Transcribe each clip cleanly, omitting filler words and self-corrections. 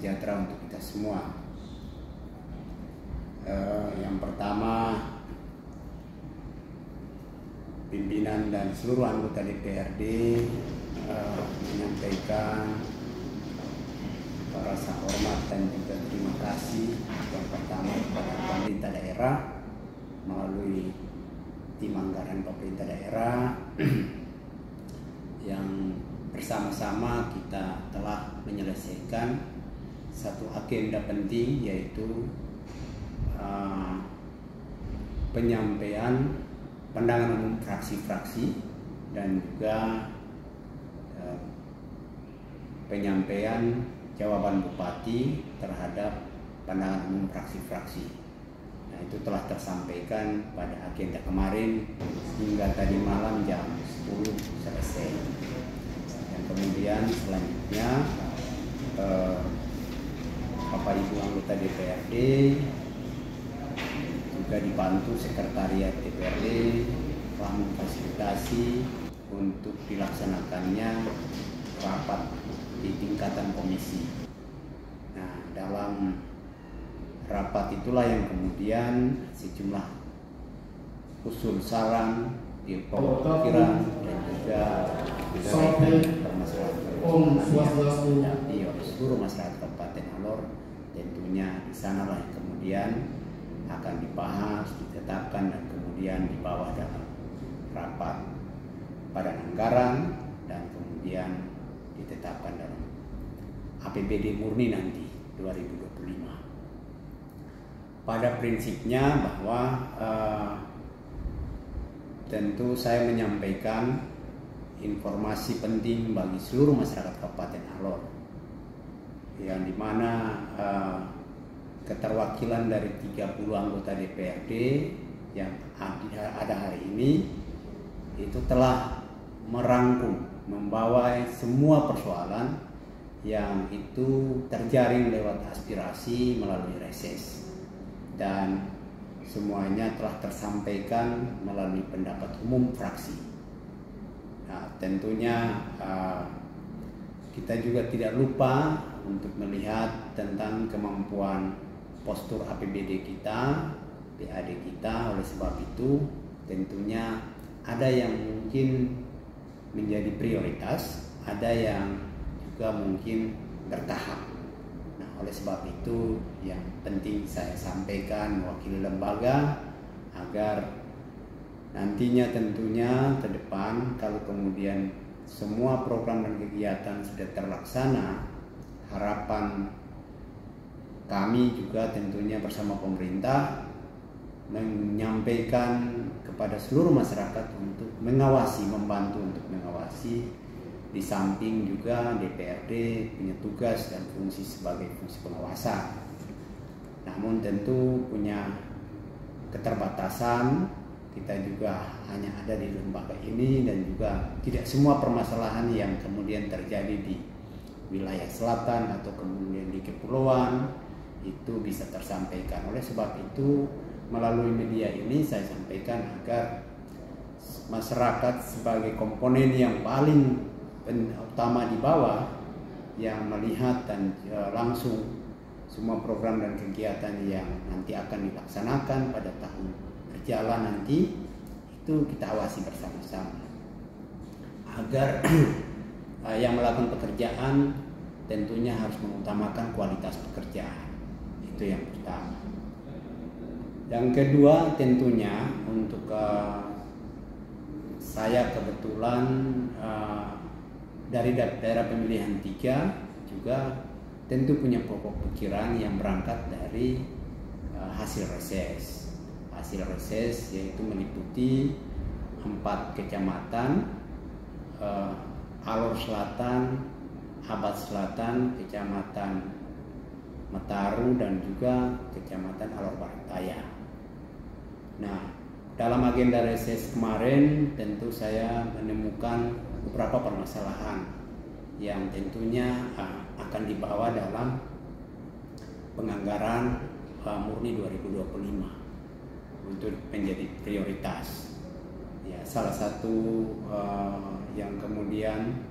sejahtera untuk kita semua. Yang pertama, pimpinan dan seluruh anggota DPRD menyampaikan rasa hormat dan juga terima kasih yang pertama kepada pemerintah daerah melalui tim anggaran pemerintah daerah yang bersama-sama kita telah menyelesaikan satu agenda penting, yaitu penyampaian pandangan umum fraksi-fraksi dan juga penyampaian jawaban Bupati terhadap pandangan umum fraksi-fraksi. Nah, itu telah tersampaikan pada agenda kemarin hingga tadi malam jam 10 selesai. Dan kemudian selanjutnya Bapak Ibu anggota DPRD juga dibantu sekretariat DPRD telah memfasilitasi untuk dilaksanakannya rapat di tingkatan komisi. Nah, dalam rapat itulah yang kemudian sejumlah usul saran, pemikiran dan juga permasalahan yang dihadapi oleh seluruh masyarakat Kabupaten Alor, tentunya di sanalah yang kemudian akan dibahas, ditetapkan dan kemudian dibawa dalam rapat badan anggaran dan kemudian ditetapkan dalam APBD murni nanti 2025. Pada prinsipnya bahwa tentu saya menyampaikan informasi penting bagi seluruh masyarakat Kabupaten Alor, yang dimana keterwakilan dari 30 anggota DPRD yang ada hari ini itu telah merangkum, membawai semua persoalan yang itu terjaring lewat aspirasi melalui reses, dan semuanya telah tersampaikan melalui pendapat umum fraksi. Nah, tentunya kita juga tidak lupa untuk melihat tentang kemampuan postur APBD kita, PAD kita. Oleh sebab itu tentunya ada yang mungkin menjadi prioritas, ada yang juga mungkin bertahap. Nah, oleh sebab itu yang penting saya sampaikan mewakili lembaga agar nantinya tentunya ke depan kalau kemudian semua program dan kegiatan sudah terlaksana, harapan kami juga tentunya bersama pemerintah menyampaikan kepada seluruh masyarakat untuk mengawasi, membantu untuk mengawasi, di samping juga DPRD punya tugas dan fungsi sebagai fungsi pengawasan. Namun tentu punya keterbatasan, kita juga hanya ada di lembaga ini dan juga tidak semua permasalahan yang kemudian terjadi di wilayah selatan atau kemudian di kepulauan itu bisa tersampaikan. Oleh sebab itu melalui media ini saya sampaikan agar masyarakat sebagai komponen yang paling utama di bawah yang melihat dan langsung semua program dan kegiatan yang nanti akan dilaksanakan pada tahun berjalan nanti itu kita awasi bersama-sama agar yang melakukan pekerjaan tentunya harus mengutamakan kualitas pekerjaan. Itu yang pertama. Yang kedua tentunya untuk saya kebetulan dari daerah pemilihan 3 juga tentu punya pokok pikiran yang berangkat dari hasil reses. Hasil reses yaitu meliputi 4 kecamatan, Alor Selatan, Abad Selatan, Kecamatan Mataru dan juga Kecamatan Alor Barat Daya. Nah, dalam agenda reses kemarin tentu saya menemukan beberapa permasalahan yang tentunya akan dibawa dalam penganggaran murni 2025 untuk menjadi prioritas. Ya, salah satu yang kemudian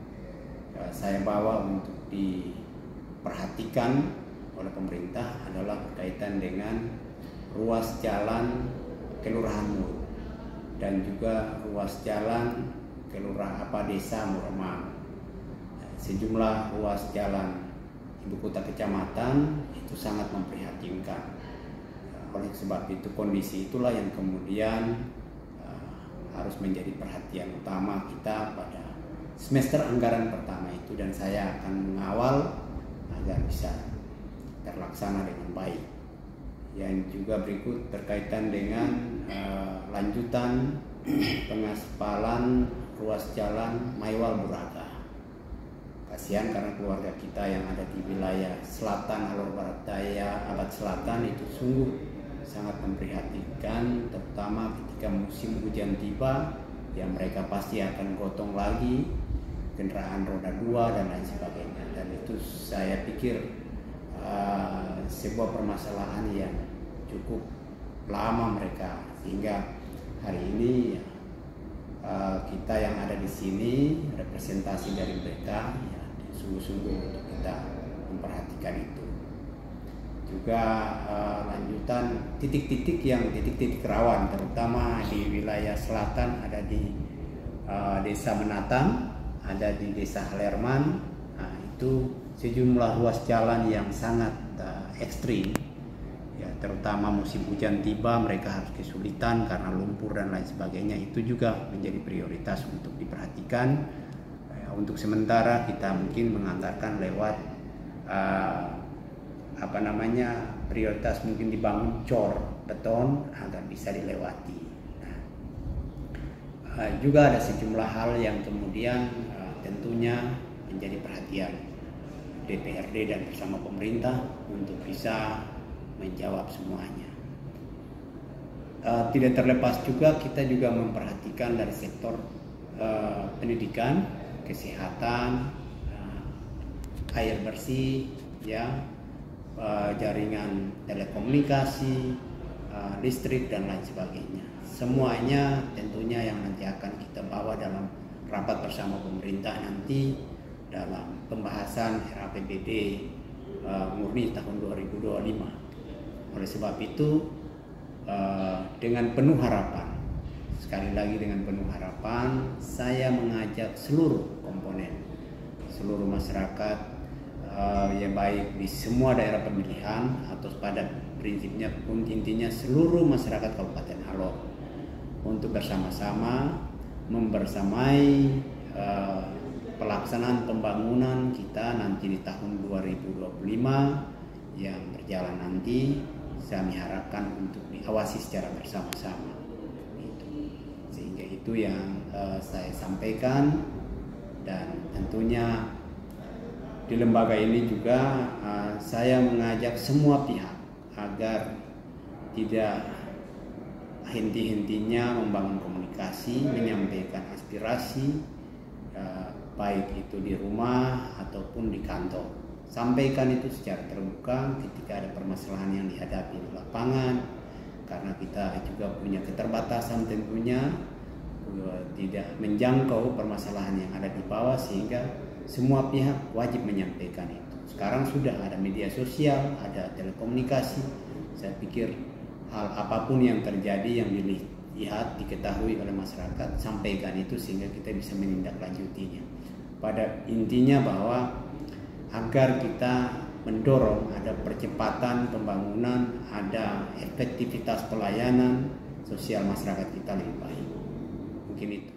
saya bawa untuk diperhatikan oleh pemerintah adalah berkaitan dengan ruas jalan Kelurahan Muru dan juga ruas jalan Desa Muremang. Sejumlah ruas jalan ibu kota kecamatan itu sangat memprihatinkan. Oleh sebab itu kondisi itulah yang kemudian harus menjadi perhatian utama kita pada semester anggaran pertama itu, dan saya akan mengawal agar bisa terlaksana dengan baik. Yang juga berikut berkaitan dengan lanjutan pengaspalan ruas jalan Maiwal Buraga. Kasihan karena keluarga kita yang ada di wilayah selatan Alor Barat Daya Abad Selatan itu sungguh sangat memprihatinkan, terutama ketika musim hujan tiba, yang mereka pasti akan gotong lagi kendaraan roda 2 dan lain sebagainya. Dan itu saya pikir sebuah permasalahan yang cukup lama mereka, sehingga hari ini kita yang ada di sini representasi dari mereka ya, sungguh-sungguh untuk kita memperhatikan itu. Juga lanjutan titik-titik rawan, terutama di wilayah selatan, ada di Desa Menatang, ada di Desa Halerman. Nah, itu sejumlah ruas jalan yang sangat ekstrim ya, terutama musim hujan tiba mereka harus kesulitan karena lumpur dan lain sebagainya. Itu juga menjadi prioritas untuk diperhatikan. Untuk sementara kita mungkin menganggarkan lewat prioritas mungkin dibangun cor beton agar bisa dilewati. Juga ada sejumlah hal yang kemudian tentunya menjadi perhatian DPRD dan bersama pemerintah untuk bisa menjawab semuanya. Tidak terlepas juga kita juga memperhatikan dari sektor pendidikan, kesehatan, air bersih, ya, jaringan telekomunikasi, listrik dan lain sebagainya. Semuanya tentunya yang nanti akan kita bawa dalam rapat bersama pemerintah nanti dalam pembahasan RAPBD murni tahun 2025. Oleh sebab itu dengan penuh harapan, sekali lagi dengan penuh harapan, saya mengajak seluruh komponen, seluruh masyarakat, ya baik di semua daerah pemilihan atau pada prinsipnya pun intinya seluruh masyarakat Kabupaten Alor untuk bersama-sama membersamai pelaksanaan pembangunan kita nanti di tahun 2025 yang berjalan nanti. Kami harapkan untuk diawasi secara bersama-sama. Sehingga itu yang saya sampaikan, dan tentunya di lembaga ini juga saya mengajak semua pihak agar tidak henti-hentinya membangun komunikasi, menyampaikan aspirasi, baik itu di rumah ataupun di kantor. Sampaikan itu secara terbuka ketika ada permasalahan yang dihadapi di lapangan, karena kita juga punya keterbatasan tentunya tidak menjangkau permasalahan yang ada di bawah, sehingga semua pihak wajib menyampaikan itu. Sekarang sudah ada media sosial, ada telekomunikasi. Saya pikir hal apapun yang terjadi yang dilihat, diketahui oleh masyarakat, sampaikan itu sehingga kita bisa menindaklanjutinya. Pada intinya bahwa agar kita mendorong ada percepatan pembangunan, ada efektivitas pelayanan sosial masyarakat kita lebih baik. Mungkin itu.